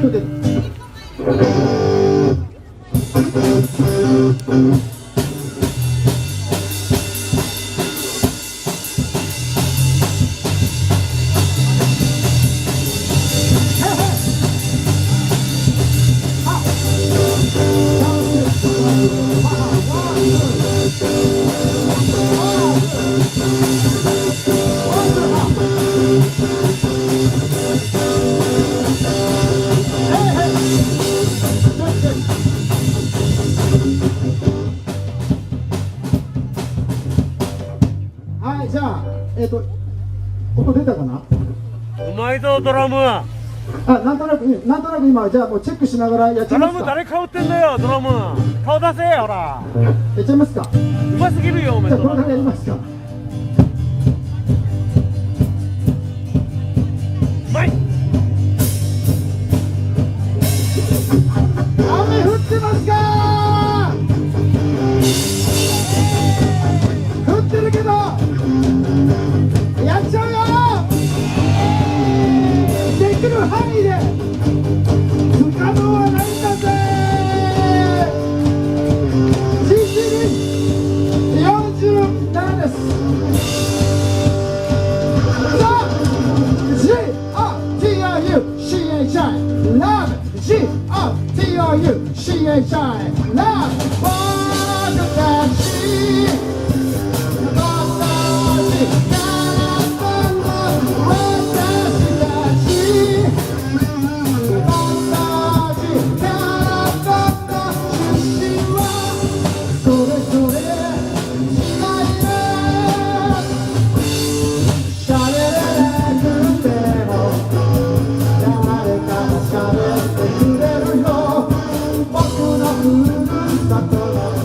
人で。はい、じゃあ、音出たかな。うまいぞドラム。あ、なんとなく今、じゃあもうチェックしながらやっちゃドラムいますか。誰顔ってんだよドラム。顔出せほら。やっちゃいますか。うますぎるよお前じゃあ、こドラム。れからやりますか。うまい。雨降ってますか。降ってるけどやっちゃうよ。できる範囲で不可能はないんだぜ。実に47です。さあ GRTRUCHI Love GRTRUCHI Love 僕たち僕のふるさとの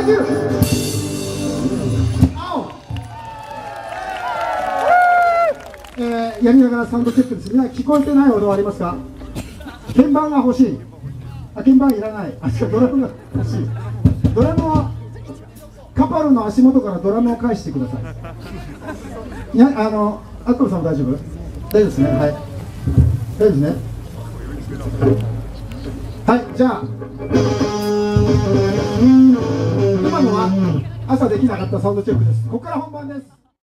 球青。やりながらサウンドチェックです。みんな聞こえてない音はありますか？鍵盤が欲しい。鍵盤いらない。ドラムが欲しい。ドラムはカパルの足元からドラムを返してください。いや、アッコルさんも大丈夫？大丈夫ですね。はい。大丈夫ですね。はい、じゃあ今のは朝できなかったサウンドチェックです。ここから本番です。